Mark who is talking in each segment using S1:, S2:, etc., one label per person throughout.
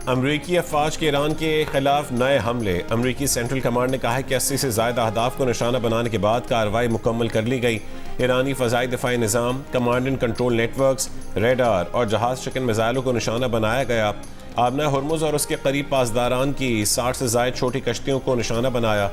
S1: अमरीकी अफवाज के ईरान के खिलाफ नए हमले। अमरीकी सेंट्रल कमांड ने कहा है कि 80 से ज़्यादा अहदाफ को निशाना बनाने के बाद कार्रवाई मुकम्मल कर ली गई। ईरानी फ़ज़ाई दिफाई निज़ाम, command and control networks, radar और जहाज शिकन मिसाइलों को निशाना बनाया गया। आबना हुर्मुज़ और उसके करीब पासदारान की 60 से ज़ायद छोटी कश्तियों को निशाना बनाया।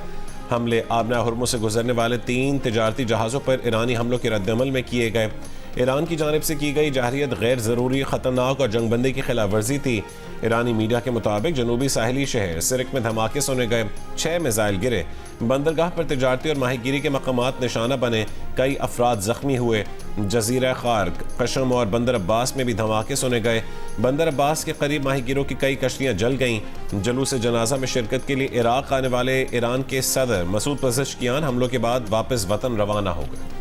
S1: हमले आबना हुर्मुज़ से गुजरने वाले 3 तिजारती जहाज़ों पर ईरानी हमलों के रद्दअमल में किए गए। ईरान की जानिब से की गई जाहिरियत गैर ज़रूरी, ख़तरनाक और जंगबंदी की खिलाफ वर्जी थी। ईरानी मीडिया के मुताबिक जनूबी साहिली शहर सिरक में धमाके सुने गए, 6 मिसाइल गिरे। बंदरगाह पर तिजारती और माहीगीरी के मकामात निशाना बने, कई अफराद जख्मी हुए। जजीरा खार्क, कशम और बंदर अब्बास में भी धमाके सुने गए। बंदर अब्बास के करीब माहीगीरों की कई कश्तियाँ जल गईं। जुलूस जनाजा में शिरकत के लिए इराक आने वाले ईरान के सदर मसूद पज़ेश्कियान हमलों के बाद वापस वतन रवाना हो गए।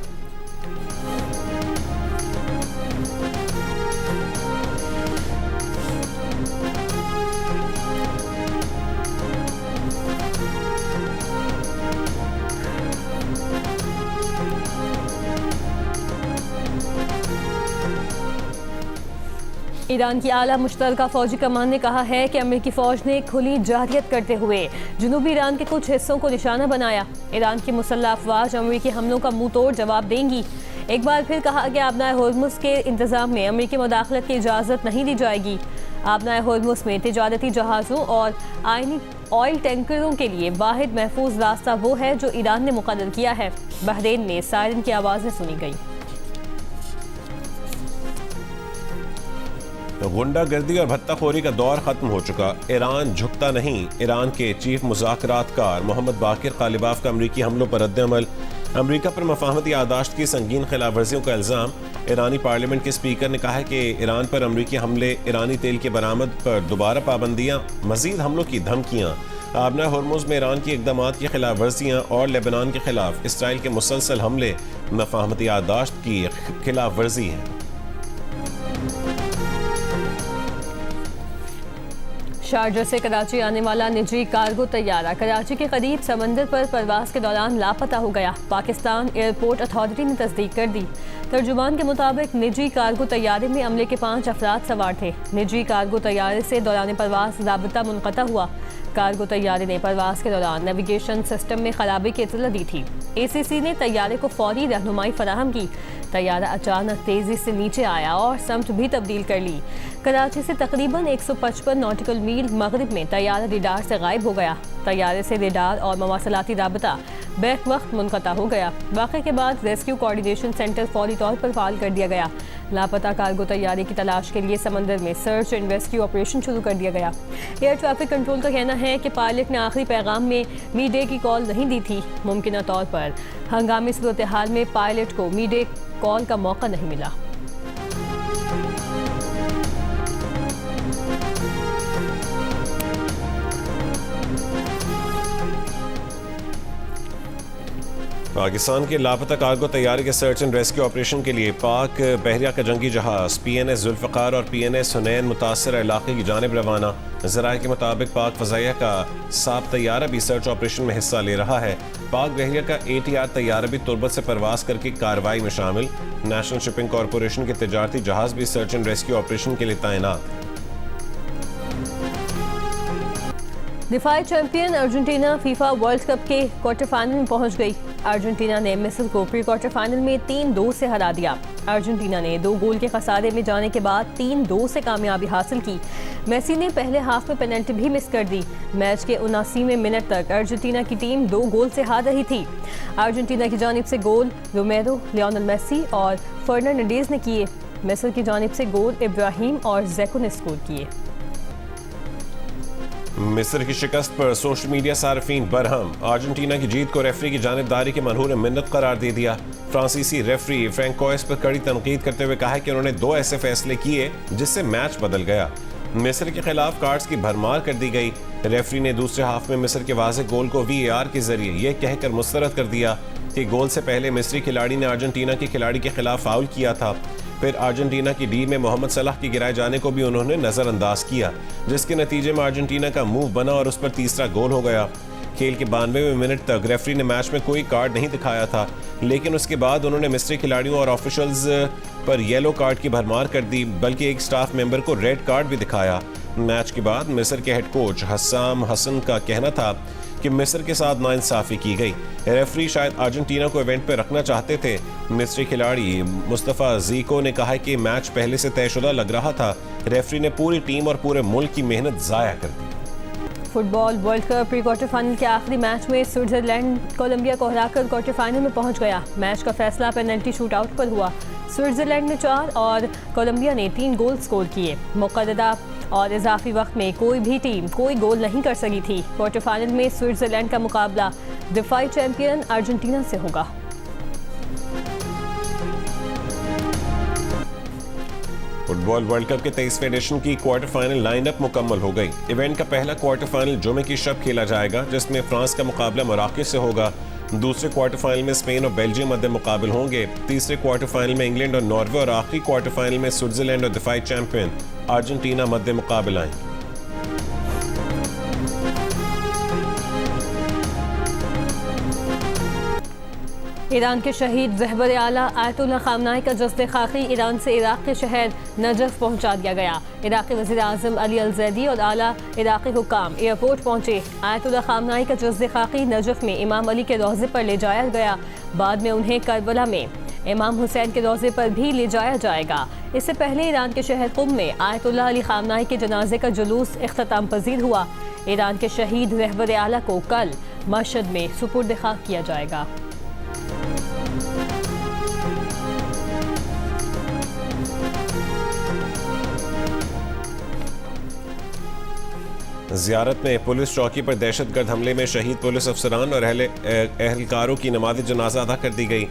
S2: ईरान की आला मुश्तरका फौजी कमान ने कहा है कि अमेरिकी फौज ने खुली जारहियत करते हुए जनूबी ईरान के कुछ हिस्सों को निशाना बनाया। ईरान की मुसल्लह अफवाज अमेरिकी हमलों का मुंह तोड़ जवाब देंगी। एक बार फिर कहा कि आबना हुर्मुज़ के इंतजाम में अमेरिकी मुदाखलत की इजाज़त नहीं दी जाएगी। आबना हुर्मुज़ में तिजारती जहाज़ों और आयनी ऑयल टैंकरों के लिए वाहिद महफूज रास्ता वो है जो ईरान ने मुकर्रर किया है। बहरीन में सायरन की आवाज़ें सुनी गई।
S1: गुंडागर्दी और भत्ताखोरी का दौर खत्म हो चुका। ईरान झुकता नहीं। ईरान के चीफ मुज़ाकरातकार मोहम्मद बाकिर कालिबाफ का अमरीकी हमलों पर रद्दअमल। अमरीका पर मफाहमती यादाश्त की संगीन खिलाफ वर्जियों का इल्ज़ाम। ईरानी पार्लियामेंट के स्पीकर ने कहा है कि ईरान पर अमरीकी हमले, ईरानी तेल की बरामद पर दोबारा पाबंदियाँ, मजीद हमलों की धमकियाँ। आबना हुर्मुज़ में ईरान की इक़दामात की खिलाफ वर्जियाँ और लेबनान के खिलाफ इसराइल के मुसलसल हमले मफाहमती यादाश्त की खिलाफ वर्जी हैं।
S2: शारजा से कराची आने वाला निजी कार्गो तैयारा कराची के करीब समंदर पर परवास के दौरान लापता हो गया। पाकिस्तान एयरपोर्ट अथॉरिटी ने तस्दीक कर दी। तर्जुमान के मुताबिक निजी कार्गो तैयारे में अमले के 5 अफराद सवार थे। निजी कार्गो तैयारे से दौरान परवास राबता मुनक़ता हुआ। कार्गो तैयारे ने परवास के दौरान नेविगेशन सिस्टम में खराबी की इत्तला दी थी। ACC ने तैयारे को फौरी रहनुमाई फराहम की। तैयारा अचानक तेज़ी से नीचे आया और समत भी तब्दील कर ली। कराची से तकरीबन 155 नॉटिकल मील मगरिब में तैयारा रेडार से गायब हो गया। तैयारे से रेडार और मवासलाती राबता बैक वक्त मुनक़ता हो गया। वाक़े के बाद रेस्क्यू कोऑर्डिनेशन सेंटर फौरी तौर पर फ़ाल कर दिया गया। लापता कार्गो तैयारे की तलाश के लिए समंदर में सर्च एंड रेस्क्यू ऑपरेशन शुरू कर दिया गया। एयर ट्रैफिक कंट्रोल का कहना है कि पायलट ने आखिरी पैगाम में मीडे की कॉल नहीं दी थी। मुमकिन तौर पर हंगामी सूरत हाल में पायलट को मीडे कॉल का मौका नहीं मिला।
S1: पाकिस्तान के लापता कार्गो तैयारे के सर्च एंड रेस्क्यू ऑपरेशन के लिए पाक बहरिया का जंगी जहाज PNS जुल्फ़िकार और PNS हुनैन मुतासर इलाके की जानिब रवाना। ज़राए के मुताबिक पाक फ़ज़ाइया का साब तैयारा भी सर्च ऑपरेशन में हिस्सा ले रहा है। पाक बहरिया का ATR तैयारा भी तुर्बत से परवास करके कार्रवाई में शामिल। नेशनल शिपिंग कॉरपोरेशन के तिजारती जहाज भी सर्च एंड रेस्क्यू ऑपरेशन के लिए तैनात।
S2: दिफाई champion Argentina FIFA world cup के क्वार्टर फाइनल में पहुंच गई। अर्जेंटीना ने मिस्र को प्री क्वार्टर फाइनल में 3-2 से हरा दिया। अर्जेंटीना ने 2 गोल के खसारे में जाने के बाद 3-2 से कामयाबी हासिल की। मेसी ने पहले हाफ में पेनल्टी भी मिस कर दी। मैच के 79वें मिनट तक अर्जेंटीना की टीम 2 गोल से हार रही थी। अर्जेंटीना की जानिब से गोल रोमेरो, लियोनेल मेसी और फर्नांडीज ने किए। मिस्र की जानिब से गोल इब्राहिम और ज़ेको ने स्कोर किए।
S1: मिस्र की शिकस्त पर सोशल मीडिया सार्फिन बरहम। अर्जेंटीना की जीत को रेफरी की जानिबदारी के मनहूर मिन्नत करार दे दिया। फ्रांसीसी रेफरी फ्रैंकोइस पर कड़ी तनकीद करते हुए कहा कि उन्होंने 2 ऐसे फैसले किए जिससे मैच बदल गया। मिस्र के खिलाफ कार्ड्स की भरमार कर दी गई। रेफरी ने दूसरे हाफ में मिस्र के वाज़ेह गोल को VAR के जरिए यह कहकर मुस्तरद कर दिया कि गोल से पहले मिस्री खिलाड़ी ने अर्जेंटीना के खिलाड़ी के खिलाफ फाउल किया था। फिर अर्जेंटीना की डी में मोहम्मद सलाह के गिराए जाने को भी उन्होंने नज़रअंदाज किया, जिसके नतीजे में अर्जेंटीना का मूव बना और उस पर तीसरा गोल हो गया। खेल के 92वें मिनट तक रेफरी ने मैच में कोई कार्ड नहीं दिखाया था, लेकिन उसके बाद उन्होंने मिस्री खिलाड़ियों और ऑफिशियल्स पर येलो कार्ड की भरमार कर दी, बल्कि एक स्टाफ मेंबर को रेड कार्ड भी दिखाया। मैच के बाद मिस्र के हेड कोच हस्साम हसन का कहना था कि मिस्र के साथ नाइंसाफी की गई। रेफरी शायद अर्जेंटीना को इवेंट पर रखना चाहते थे। मिस्री खिलाड़ी मुस्तफ़ा ज़ीको ने कहा कि मैच पहले से तयशुदा लग रहा था। रेफरी ने पूरी टीम और पूरे मुल्क की मेहनत ज़ाया कर दी।
S2: Football World Cup pre quarter final के आखिरी मैच में स्विट्जरलैंड कोलंबिया को हराकर क्वार्टर फाइनल में पहुंच गया। मैच का फैसला पेनल्टी शूटआउट पर हुआ। स्विट्जरलैंड ने 4 और कोलंबिया ने 3 गोल स्कोर किए। मुक़र्ररा और इजाफी वक्त में कोई भी टीम कोई गोल नहीं कर सकी थी। क्वार्टर फाइनल में स्विट्जरलैंड का मुकाबला दिफाई चैंपियन अर्जेंटीना से होगा।
S1: फुटबॉल वर्ल्ड कप के 23वें एडिशन की क्वार्टर फाइनल लाइनअप मुकम्मल हो गई। इवेंट का पहला क्वार्टर फाइनल जुमे की शब खेला जाएगा, जिसमें फ्रांस का मुकाबला मोरक्को से होगा। दूसरे क्वार्टर फाइनल में स्पेन और बेल्जियम मध्य मुकाबल होंगे। तीसरे क्वार्टर फाइनल में इंग्लैंड और नॉर्वे और आखिरी क्वार्टर फाइनल में स्विट्जरलैंड और दिफाई चैंपियन अर्जेंटीना मध्य मुकाबल आएंगे।
S2: ईरान के शहीद रहबर आला आयतुल्लाह खामनाई का जस्द खाकी ईरान से इराक के शहर नजफ पहुंचा दिया गया। इराक़ी वज़ीर आज़म अली अल ज़ैदी और आला इराक़ी हुक्काम एयरपोर्ट पहुंचे। आयतुल्लाह खामनाई का जस्द खाकी नजफ में इमाम अली के रोज़े पर ले जाया गया। बाद में उन्हें करबला में इमाम हुसैन के रोज़े पर भी ले जाया जाएगा। इससे पहले ईरान के शहर कुम में आयतुल्लाह अली खामनाई के जनाजे का जुलूस इख्तिताम पजीर हुआ। ईरान के शहीद रहबर आला को कल मशहद में सुपुर्द खाक किया जाएगा।
S1: ज़ियारत में पुलिस चौकी पर दहशतगर्द हमले में शहीद पुलिस अफसरान और एहलकारों की नमाज़ जनाजा अदा कर दी गई।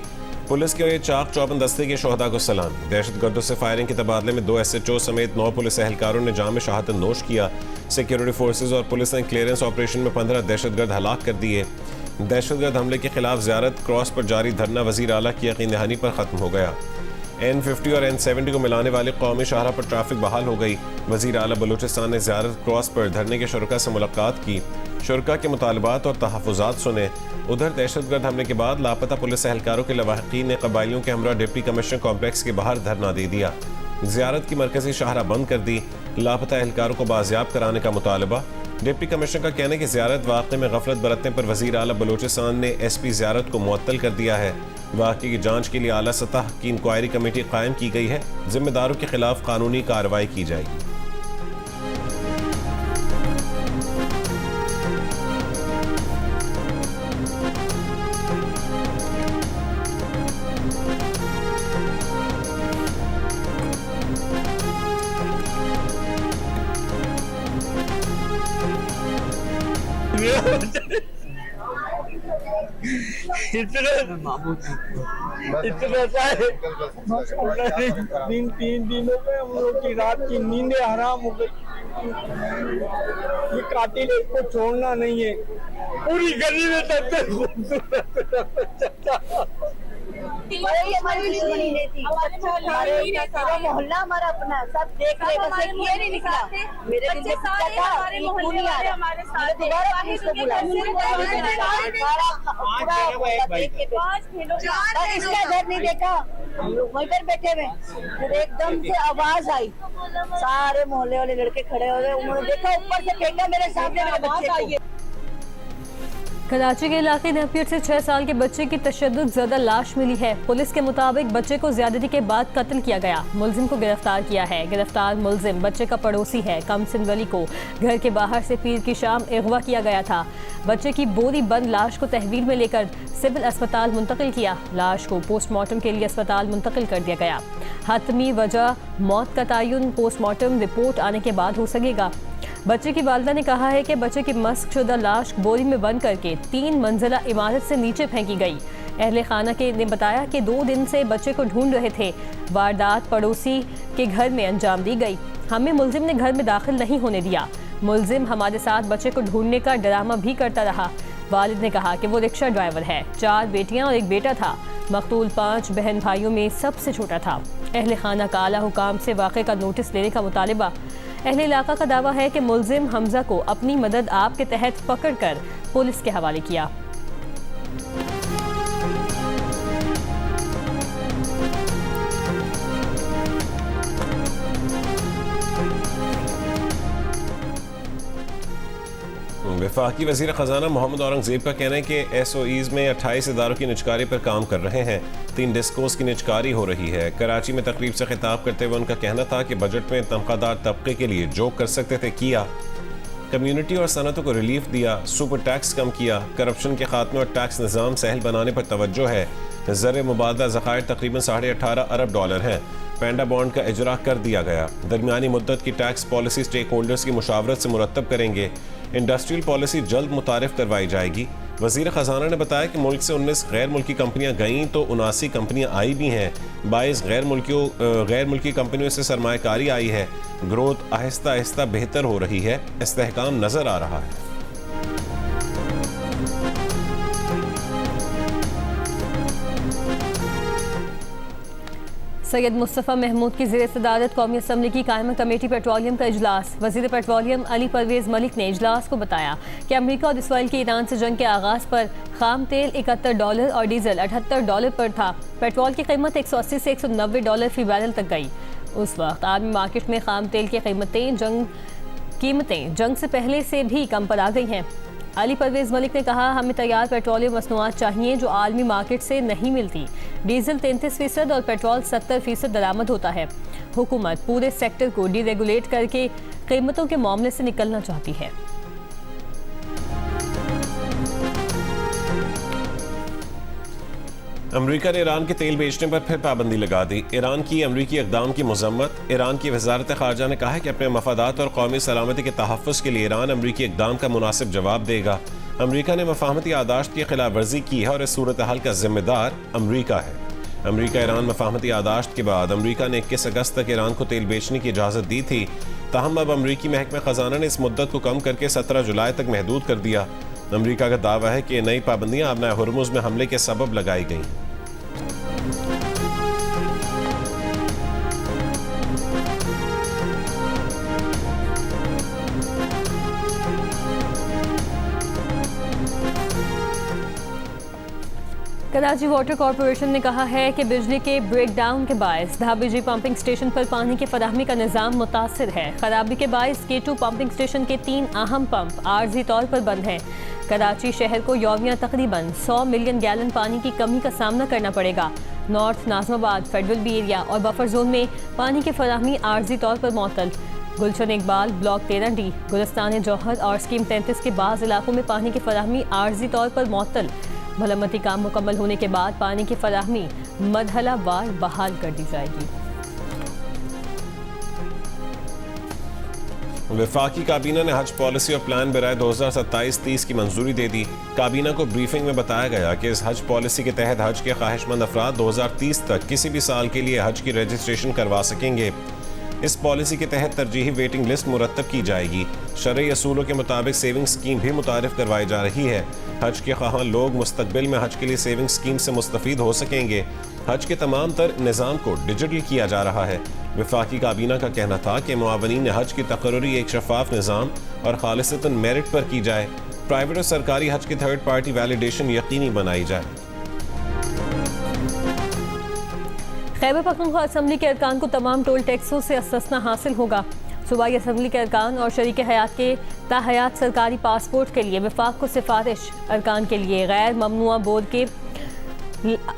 S1: पुलिस के चाक चौबंद दस्ते के शोहदा को सलाम। दहशतगर्दों से फायरिंग के तबादले में 2 SHO समेत 9 पुलिस एहलकारों ने जाम शहादत नोश किया। सिक्योरिटी फोर्सेज और पुलिस ने क्लियरेंस ऑपरेशन में 15 दहशतगर्द हलाक कर दिए। दहशतगर्द हमले के खिलाफ ज़ियारत क्रॉस पर जारी धरना वज़ीर आला की यकीन दहानी पर ख़त्म हो गया। N50 और N70 को मिलाने वाले कौमी शाहरा पर ट्रैफिक बहाल हो गई। वज़ीर आला बलूचिस्तान ने ज़ियारत क्रॉस पर धरने के शुरका से मुलाकात की, शुरका के मुतालबात और तहफ़्फ़ुज़ात सुने। उधर दहशतगर्द हमले के बाद लापता पुलिस एहलकारों के लवाहिकीन ने कबायलियों के हमरा डिप्टी कमिश्नर कॉम्प्लेक्स के बाहर धरना दे दिया। ज़ियारत की मरकजी शाहरा बंद कर दी। लापता एहलकारों को बाजियाब कराने का मुतालबा। डिप्टी कमिश्नर का कहना है कि ज़ियारत वाक़े में गफलत बरतने पर वज़ीर आला बलूचिस्तान ने SP ज़ियारत को मुअत्तल कर दिया है। वाक़े की जांच के लिए आला सतह की इंक्वायरी कमेटी कायम की गई है। जिम्मेदारों के खिलाफ कानूनी कार्रवाई की जाएगी।
S3: तीन दिनों में हम लोग की रात की नींदें हराम हो गई। ये कातिल को छोड़ना नहीं है। पूरी गली में
S4: हमारा मोहल्ला हमारा अपना सब देख रहे, बस एक ये नहीं निकला। मेरे दिल में पूछा था क्यों नहीं आ रहा, दोबारा पुलिस को बुलाया। इसका घर नहीं देखा, हम लोग वहीं पर बैठे हुए। फिर एकदम से आवाज आई, सारे मोहल्ले वाले लड़के खड़े हो गए। उन्होंने देखा, ऊपर से फेंका मेरे सामने मेरे बच्चे को।
S2: कराची के इलाके नेपियर से 6 साल के बच्चे की तशद्दुद ज़दा लाश मिली है। पुलिस के मुताबिक बच्चे को ज्यादती के बाद कत्ल किया गया। मुलजिम को गिरफ्तार किया है। गिरफ्तार मुलजिम बच्चे का पड़ोसी है। कमसिन वली को घर के बाहर से पीर की शाम अगवा किया गया था। बच्चे की बोरी बंद लाश को तहवील में लेकर सिविल अस्पताल मुंतकिल किया। लाश को पोस्टमार्टम के लिए अस्पताल मुंतकिल कर दिया गया। हतमी वजह मौत का तयन पोस्टमार्टम रिपोर्ट आने के बाद हो सकेगा। बच्चे की वालिदा ने कहा है कि बच्चे की मस्क शुदा लाश बोरी में बंद करके 3 मंजिला इमारत से नीचे फेंकी गई। अहले खाना ने बताया कि 2 दिन से बच्चे को ढूंढ रहे थे। वारदात पड़ोसी के घर में अंजाम दी गई। हमें मुलजिम ने घर में दाखिल नहीं होने दिया। मुलजिम हमारे साथ बच्चे को ढूंढने का ड्रामा भी करता रहा। वालिद ने कहा कि वो रिक्शा ड्राइवर है। 4 बेटियां और 1 बेटा था। मकतूल 5 बहन भाइयों में सबसे छोटा था। अहले खाना का आला हुकाम से वाक़े का नोटिस लेने का मुतालिबा। अहले इलाका का दावा है कि मुलजिम हमजा को अपनी मदद आप के तहत पकड़कर पुलिस के हवाले किया।
S1: वफाकी वज़ीर ख़जाना मोहम्मद औरंगज़ेब का कहना है कि SOEs में 28 इदारों की निजकारी पर काम कर रहे हैं। 3 डिस्कोस की निजकारी हो रही है। कराची में तकरीब से खिताब करते हुए उनका कहना था कि बजट में तनख्वाहदार तबके के लिए जो कर सकते थे किया, कम्युनिटी और सनतों को रिलीफ दिया, सुपर टैक्स कम किया, करप्शन के खात्मे और टैक्स निज़ाम सहल बनाने पर तवज्जो है। ज़र मुबादला ज़खायर तकरीबन $18.5 अरब हैं। पेंडा बॉन्ड का इजरा कर दिया गया। दरमियानी मुद्दत की टैक्स पॉलिसी स्टेक होल्डर्स की मुशावरत से मुरतब करेंगे। इंडस्ट्रियल पॉलिसी जल्द मुतारिफ करवाई जाएगी। वज़ीर ख़जाना ने बताया कि मुल्क से 19 गैर मुल्की कंपनियां गईं तो 79 कंपनियां आई भी हैं। 22 गैर मुल्की कंपनियों से सरमायाकारी आई है। ग्रोथ आहिस्ता आहिस्ता बेहतर हो रही है। इस्तेहकाम नज़र आ रहा है।
S2: सैयद मुस्तफ़ा महमूद की ज़ेर सदारत कौमी असम्बली की कायमा कमेटी पेट्रोलियम का इजलास। वज़ीर पेट्रोलियम अली परवेज़ मलिक ने इजलास को बताया कि अमरीका और इसराइल की ईरान से जंग के आगाज़ पर खाम तेल $71 और डीजल $78 पर था। पेट्रोल की कीमत $180 से $190 फी बैरल तक गई। उस वक्त आलमी मार्केट में खाम तेल की कीमतें जंग से पहले से भी कम पर आ गई हैं। अली परवेज़ मलिक ने कहा, हमें तैयार पेट्रोलियम मसनूआत चाहिए जो आलमी मार्केट से नहीं मिलती। डीजल 33% और पेट्रोल 70% दरामद होता है। हुकूमत पूरे सेक्टर को डीरेगुलेट करके कीमतों के मामले से निकलना चाहती है।
S1: अमरीका ने ईरान के तेल बेचने पर फिर पाबंदी लगा दी। ईरान की अमरीकी इक़दाम की मज़म्मत। ईरान की वज़ारत ख़ारजा ने कहा है कि अपने मफादात और कौमी सलामती के तहफ़्फ़ुज़ के लिए ईरान अमरीकी इक़दाम का मुनासिब जवाब देगा। अमरीका ने मफ़ाहमती आदाश्त की खिलाफ वर्जी की है और इस सूरत हाल का जिम्मेदार अमरीका है। अमरीका ईरान मफ़ाहमती आदाश्त के बाद अमरीका ने 21 अगस्त तक ईरान को तेल बेचने की इजाज़त दी थी। ताहम अब अमरीकी महकमा ख़जाना ने इस मुद्दत को कम करके 17 जुलाई तक महदूद कर दिया। अमरीका का दावा है कि नई पाबंदियाँ अब हुर्मुज़ में हमले के सबब लगाई गई।
S2: कराची वाटर कॉरपोरेशन ने कहा है कि बिजली के ब्रेकडाउन के बायस धाबीजी पंपिंग स्टेशन पर पानी की फराहमी का निज़ाम मुतासिर है। खराबी के बायस K2 पंपिंग स्टेशन के 3 अहम पंप आर्जी तौर पर बंद हैं। कराची शहर को यौमिया तकरीबन 100 मिलियन गैलन पानी की कमी का सामना करना पड़ेगा। नॉर्थ नाज़माबाद, फेडरल बी एरिया और बफर जोन में पानी की फराहमी आर्जी तौर पर मुअत्तल। गुलशन इकबाल, ब्लॉक 13D, गुलिस्तान जौहर और स्कीम 33 के बाज़ इलाकों में पानी की फराहमी आर्जी तौर पर मुअत्तल। मरम्मती काम मुकम्मल होने के बाद पानी की फराहमी मरहला वार बहाल कर दी जाएगी।
S1: वफाकी काबीना ने हज पॉलिसी और प्लान बराए 2027-30 की मंजूरी दे दी। काबीना को ब्रीफिंग में बताया गया कि इस हज पॉलिसी के तहत हज के ख्वाहिशमंद अफराद 2030 तक किसी भी साल के लिए हज की रजिस्ट्रेशन करवा सकेंगे। इस पॉलिसी के तहत तरजीही वेटिंग लिस्ट मुरतब की जाएगी। शरई असूलों के मुताबिक सेविंग स्कीम भी मुतारिफ करवाई जा रही है। हज के ख्वाह लोग मुस्तकबिल में हज के लिए सेविंग स्कीम से मुस्तफीद हो सकेंगे। हज के तमाम तर निज़ाम को डिजिटल किया जा रहा है। वफाकी काबीना का कहना था कि मुआवनीन हज की तकर्री एक शफाफ निज़ाम और खालिसतन मेरिट पर की जाए। प्राइवेट और सरकारी हज की थर्ड पार्टी वैलिडेशन यकीनी बनाई जाए।
S2: खैबर पख्तूनख्वा असम्बली के अरकान को तमाम टोल टैक्सों से इस्तिस्ना हासिल होगा। सूबाई असम्बली के अरकान और शरीक हयात के ताहयात सरकारी पासपोर्ट के लिए वफाक को सिफारिश। अरकान के लिए गैर ममनुआ बोर्ड के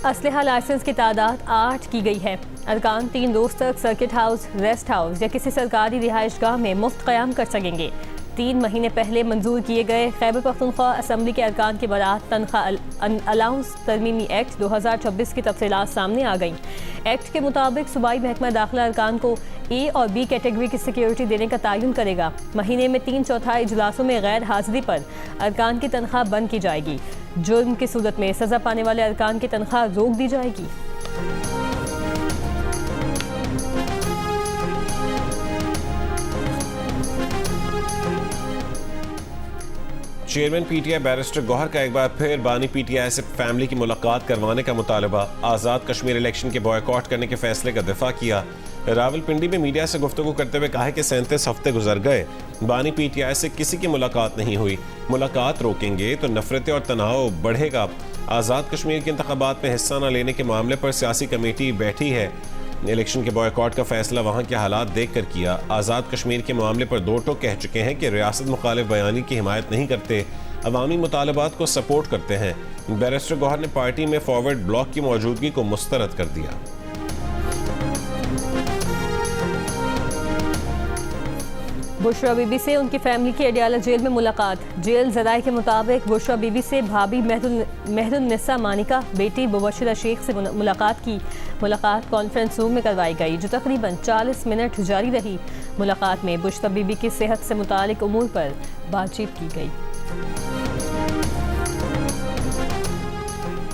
S2: असलहा लाइसेंस की तादाद 8 की गई है। अरकान 3 रोज़ तक सर्किट हाउस, रेस्ट हाउस या किसी सरकारी रिहाइशगाह में मुफ्त क़याम कर सकेंगे। 3 महीने पहले मंजूर किए गए खैबर पख्तूनख्वा असम्बली के अरकान के बरात तनख्वाह अलाउंस तरमीमी एक्ट 2026 की तफसीलात सामने आ गई। एक्ट के मुताबिक सूबाई महकमा दाखिला अरकान को ए और बी कैटेगरी की सिक्योरिटी देने का तयन करेगा। महीने में 3/4 इजलासों में गैर हाजिरी पर अरकान की तनख्वाह बंद की जाएगी। जुर्म की सूरत में सज़ा पाने वाले अरकान की तनख्वाह रोक दी जाएगी।
S1: चेयरमैन पीटीआई बैरिस्टर गौहर का एक बार फिर बानी पीटीआई से फैमिली की मुलाकात करवाने का मुतालबा। आज़ाद कश्मीर इलेक्शन के बॉयकॉट करने के फैसले का दिफा किया। रावलपिंडी में मीडिया से गुफ्तगू करते हुए कहा कि 37 हफ्ते गुजर गए, बानी पीटीआई से किसी की मुलाकात नहीं हुई। मुलाकात रोकेंगे तो नफरतें और तनाव बढ़ेगा। आज़ाद कश्मीर के इंतखाबात में हिस्सा न लेने के मामले पर सियासी कमेटी बैठी है। इलेक्शन के बॉयकॉट का फैसला वहाँ के हालात देख कर किया। आज़ाद कश्मीर के मामले पर दो टोक कह चुके हैं कि रियासत मुखालिफ बयानी की हिमायत नहीं करते, अवामी मुतालबात को सपोर्ट करते हैं। बैरिस्टर गौहर ने पार्टी में फॉरवर्ड ब्लॉक की मौजूदगी को मुस्तरद कर दिया।
S2: बुशरा बीबी से उनकी फैमिली की अडियाला जेल में मुलाकात। जेल जराये के मुताबिक बुशरा बीबी से भाभी मेहरुन्निसा मानिका बेटी मुबशिरा शेख से मुलाकात की। मुलाकात कॉन्फ्रेंस रूम में करवाई गई जो तकरीबन 40 मिनट जारी रही। मुलाकात में बुशरा बीबी की सेहत से मुतालिक उमूर पर बातचीत की गई।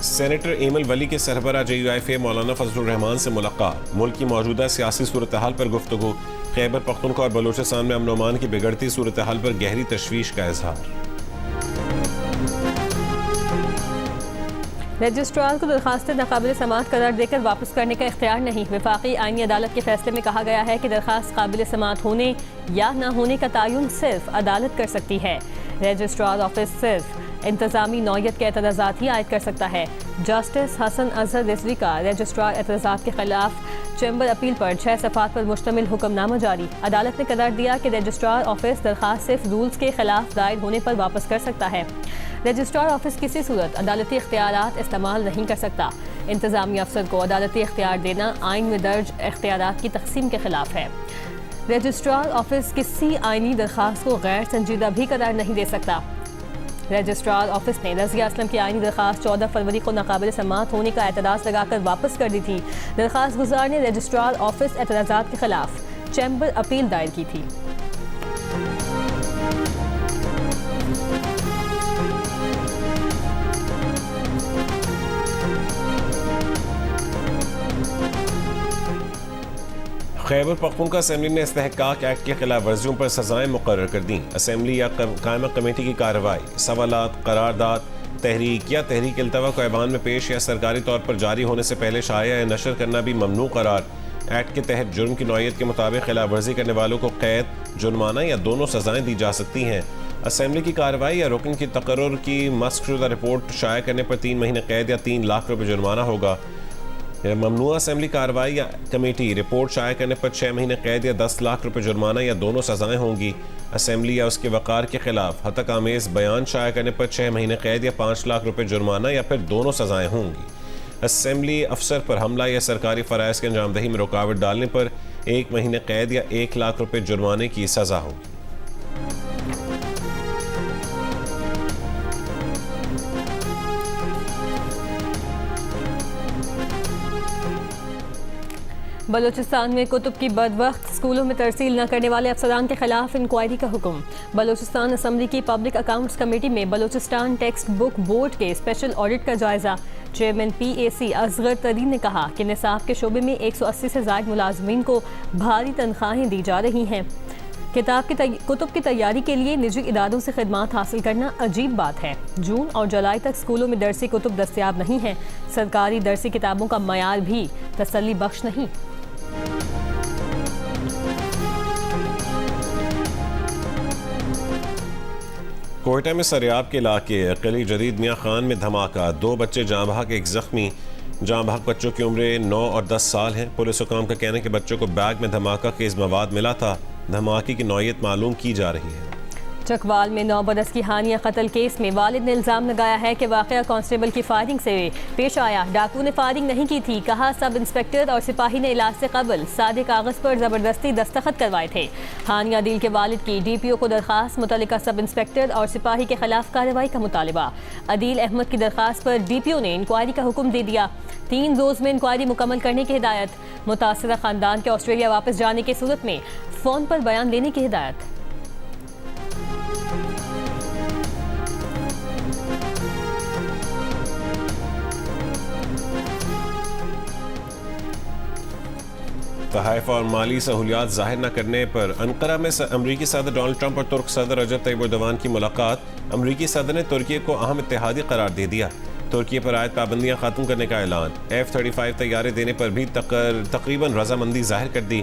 S1: सेनेटर एमल वली के सरबराह JUIF मौलाना फजलुर रहमान से मुलाकात। मुल्क की मौजूदा सियासी सूरत हाल पर गुफ्तगू। खैबर पख्तूनख्वा और बलूचिस्तान में अमन अमान की बिगड़ती सूरत हाल पर गहरी तशवीश का इजहार।
S2: रजिस्ट्रार को दरखास्तें नाकाबिल समाअत करार देकर वापस करने का इख्तियार नहीं। वफाकी आईनी अदालत के फैसले में कहा गया है कि दरखास्त काबिल समाअत होने या न होने का तयन सिर्फ अदालत कर सकती है। रजिस्ट्रार ऑफिस सिर्फ इंतजामी नौयत के एतराज़ात ही आयद कर सकता है। जस्टिस हसन अजहर रिजवी का रजिस्ट्रार एतराज़ात के खिलाफ चैम्बर अपील पर 6 सफ़ात पर मुश्तमिल हुक्मनामा जारी। अदालत ने करार दिया कि रजिस्ट्रार ऑफिस दरखास्त सिर्फ रूल्स के खिलाफ दायर होने पर वापस कर सकता है। रजिस्ट्रार ऑफिस किसी सूरत अदालती इख्तियारात इस्तेमाल नहीं कर सकता। इंतजामी अफसर को अदालती इख्तियार देना आइन में दर्ज इख्तियारात की तकसीम के खिलाफ है। रजिस्ट्रार ऑफिस किसी आइनी दरखास्त को गैर संजीदा भी करार नहीं दे सकता। रजिस्ट्रार ऑफिस ने रज़िया असलम की आइनी दरखास्त 14 फरवरी को नाकाबिल समाअत होने का एतराज़ लगाकर वापस कर दी थी। दरखास्त गुजार ने रजिस्ट्रार ऑफिस एतराज़ात के खिलाफ चैम्बर अपील दायर की थी।
S1: खैबर पख्तूनख्वा असेंबली ने इस्तेहकाक एक्ट की खिलाफ वर्जियों पर सजाएं मुकर्रर कर दी। असेंबली या कायमा कमेटी की कार्रवाई, सवालात, करारदाद, तहरीक या तहरीक इल्तवा को ऐवान में पेश या सरकारी तौर पर जारी होने से पहले शाया या नशर करना भी ममनू करार। एक्ट के तहत जुर्म की नौयत के मुताबिक खिलाफ वर्जी करने वालों को कैद, जुर्माना या दोनों सजाएं दी जा सकती हैं। असेंबली की कार्रवाई या रुकन की तकर्रुर की मस्कशुदा रिपोर्ट शाया करने पर 3 महीने कैद या 3 लाख रुपये जुर्माना होगा। ममनुआ असेंबली कार्रवाई या कमेटी रिपोर्ट शाया करने पर 6 महीने कैद या 10 लाख रुपये जुर्माना या दोनों सजाएं होंगी। असेंबली या उसके वकार के खिलाफ हतक आमेज बयान शाया करने पर 6 महीने कैद या 5 लाख रुपये जुर्माना या फिर दोनों सजाएं होंगी। असेंबली अफसर पर हमला या सरकारी फ़राइज़ की अंजामदही में रुकावट डालने पर 1 महीने कैद या 1 लाख रुपये जुर्माने की सज़ा होगी।
S2: बलूचिस्तान में कुतुब की बदवक्त स्कूलों में तरसील न करने वाले अफसरान के खिलाफ इंक्वायरी का हुक्म। बलूचिस्तान असम्बली की पब्लिक अकाउंट्स कमेटी में बलूचिस्तान टेक्स्ट बुक बोर्ड के स्पेशल ऑडिट का जायजा। चेयरमैन PAC असगर तरीन ने कहा कि निसाब के शोबे में 180 से ज़ायद मुलाजमीन को भारी तनख्वाहें दी जा रही हैं। कुतुब की तैयारी के लिए निजी इदारों से खिदमात हासिल करना अजीब बात है। जून और जुलाई तक स्कूलों में दरसी कुतुब दस्तयाब नहीं है। सरकारी दरसी किताबों का मयार भी तसल्ली बख्श नहीं।
S1: कोयटा में सरियाब के इलाके अकली जदीद मियाँ खान में धमाका, 2 बच्चे जाँ बहक, 1 जख्मी। जाँ बहक बच्चों की उम्र 9 और 10 साल है। पुलिस हुकाम का कहना है कि बच्चों को बैग में धमाका खेज मवाद मिला था। धमाके की नौयत मालूम की जा रही है।
S2: चकवाल में 9 बरस की हानिया कत्ल केस में वालिद ने इल्ज़ाम लगाया है कि वाक़या कांस्टेबल की फायरिंग से पेश आया। डाकू ने फायरिंग नहीं की थी। कहा सब इंस्पेक्टर और सिपाही ने इलाज से कबल सादे कागज़ पर ज़बरदस्ती दस्तखत करवाए थे। हानिया दिल के वालिद की DPO को दरखास्त, मुतल्लिका सब इंस्पेक्टर और सिपाही के खिलाफ कार्रवाई का मुतालबा। अदील अहमद की दरखास्त पर DPO ने इंक्वायरी का हुक्म दे दिया। 3 रोज़ में इंक्वायरी मुकम्मल करने की हिदायत। मुतासरा ख़ानदान के ऑस्ट्रेलिया वापस जाने की सूरत में फ़ोन पर बयान देने की हिदायत।
S1: तहफ़ और माली सहूलियात जाहिर न करने पर अंकारा में अमरीकी सदर डोनाल्ड ट्रंप और तुर्क सदर रजब तैयब एर्दोगान की मुलाकात। अमरीकी सदर ने तुर्की को अहम इत्तेहादी करार दे दिया। तुर्की पर आयद पाबंदियाँ खत्म करने का ऐलान। F-35 तैयारे देने पर भी तकरीबन रजामंदी जाहिर कर दी।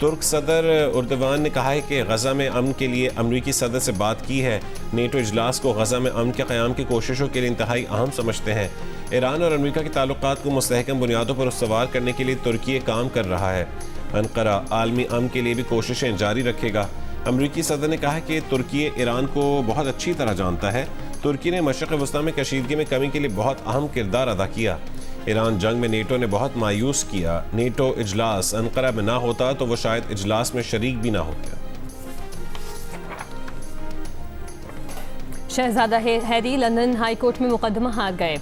S1: तुर्क सदर एर्दोगान ने कहा है कि गजा में अमन के लिए अमरीकी सदर से बात की है। नेटो इजलास को गजा में अमन के क़याम की कोशिशों के लिए इंतहाई अहम समझते हैं। ईरान और अमरीका के ताल्लुकात को मुस्तहकम बुनियादों पर उसवार करने के लिए तुर्की काम कर रहा है। अंकारा आलमी अमन के लिए भी कोशिशें जारी रखेगा। अमरीकी सदर ने कहा कि तुर्की ईरान को बहुत अच्छी तरह जानता है। तुर्की ने मशरिक़ वस्ता में कशीदगी में कमी के लिए बहुत अहम किरदार अदा किया। ईरान जंग में नेटो ने बहुत मायूस किया। नेटो इजलास अंकारा में ना होता तो वो शायद इजलास में शरीक भी ना होता।
S2: शहजादा हैरी लंदन हाई कोर्ट में मुकदमा हार गए।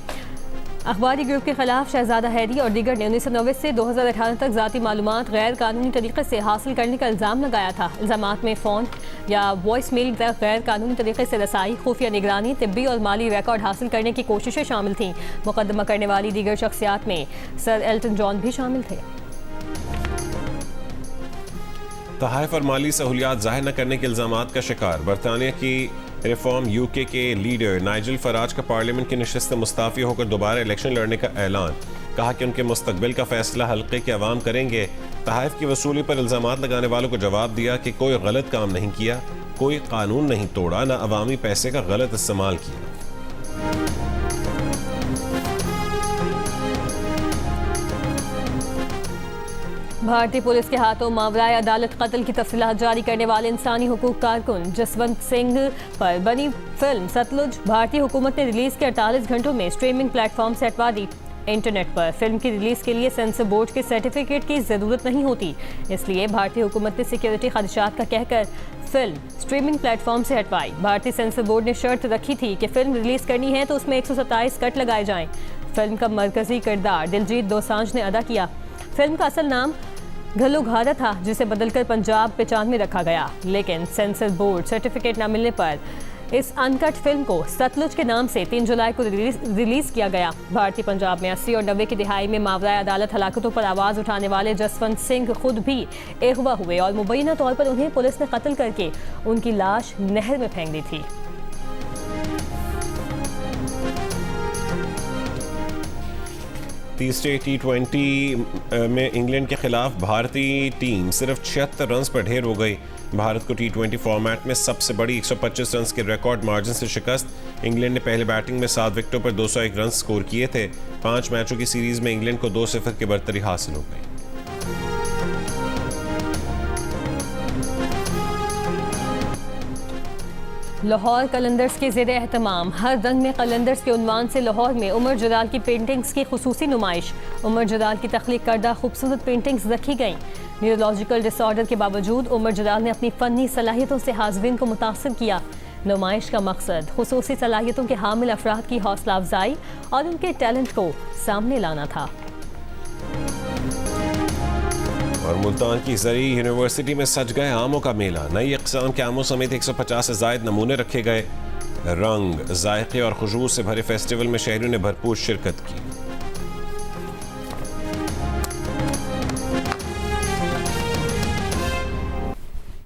S2: अखबारी ग्रुप के खिलाफ शहजादा हैरी और दीगर ने 1990 से 2018 तक ज़ाती मालूमात गैर कानूनी तरीके से हासिल करने का इल्ज़ाम लगाया था। इल्ज़ामात में फ़ोन या वॉइस मेल तक गैर कानूनी तरीके से रसाई, खुफिया निगरानी, तिब्बी और माली रिकॉर्ड हासिल करने की कोशिशें शामिल थीं। मुकदमा करने वाली दीगर शख्सियात में सर एल्टन जॉन भी शामिल थे।
S1: तहफ़ और माली सहूलियात जाहिर न करने के इल्ज़ामात का शिकार बरतानिया की रिफॉर्म यूके के लीडर नाइजल फराज का पार्लियामेंट की नशिस्त मुस्ताफ़ी होकर दोबारा इलेक्शन लड़ने का ऐलान। कहा कि उनके मुस्तकबिल का फैसला हल्के के अवाम करेंगे। तहफ़ की वसूली पर इल्ज़ामात लगाने वालों को जवाब दिया कि कोई गलत काम नहीं किया, कोई कानून नहीं तोड़ा, न अवामी पैसे का गलत इस्तेमाल किया।
S2: भारतीय पुलिस के हाथों मावराए अदालत कत्ल की तफसीलात जारी करने वाले इंसानी हुकूक कारकुन जसवंत सिंह पर बनी फिल्म सतलुज भारतीय हुकूमत ने रिलीज के 48 घंटों में स्ट्रीमिंग प्लेटफॉर्म से हटवा दी। इंटरनेट पर फिल्म की रिलीज के लिए सेंसर बोर्ड के सर्टिफिकेट की जरूरत नहीं होती, इसलिए भारतीय हुकूमत ने सिक्योरिटी खदशात का कहकर फिल्म स्ट्रीमिंग प्लेटफॉर्म से हटवाई। भारतीय सेंसर बोर्ड ने शर्त रखी थी कि फिल्म रिलीज करनी है तो उसमें 127 कट लगाए जाएं। फिल्म का मरकजी किरदार दिलजीत दोसांझ ने अदा किया। फिल्म का असल नाम घल्लूघारा था, जिसे बदलकर पंजाब 95 रखा गया, लेकिन सेंसर बोर्ड सर्टिफिकेट न मिलने पर इस अनकट फिल्म को सतलुज के नाम से 3 जुलाई को रिलीज किया गया। भारतीय पंजाब में 80 और 90 की दिहाई में मावराए अदालत हलाकतों पर आवाज़ उठाने वाले जसवंत सिंह खुद भी अगवा हुए और मुबैना तौर पर उन्हें पुलिस ने कत्ल करके उनकी लाश नहर में फेंक दी थी।
S1: तीसरे T20 में इंग्लैंड के खिलाफ भारतीय टीम सिर्फ 76 रन पर ढेर हो गई। भारत को T20 फॉर्मेट में सबसे बड़ी 125 रन के रिकॉर्ड मार्जिन से शिकस्त। इंग्लैंड ने पहले बैटिंग में 7 विकेटों पर 201 रन स्कोर किए थे। 5 मैचों की सीरीज में इंग्लैंड को 2-0 की बढ़तरी हासिल हो गई।
S2: लाहौर कलंदर्स के ज़ेरे एहतमाम हर रंग में कलंदर्स के उन्वान से लाहौर में उमर जलाल की पेंटिंग्स की खुसूसी नुमाइश। उमर जलाल की तख्लीक करदा खूबसूरत पेंटिंग्स रखी गईं। न्यूरोलॉजिकल डिसऑर्डर के बावजूद उमर जलाल ने अपनी फ़नी सलाहियतों से हाज़रीन को मुतासिर किया। नुमाइश का मकसद खुसूसी सलाहियतों के हामिल अफराद की हौसला अफजाई और उनके टैलेंट को सामने लाना था।
S1: और मुल्तान की ज़री यूनिवर्सिटी में सज गए आमों का मेला। नई अक़साम के आमों समेत 150 से ज़ायद नमूने रखे गए। रंग, जायके और खुशबू से भरे फेस्टिवल में शहरियों ने भरपूर शिरकत की।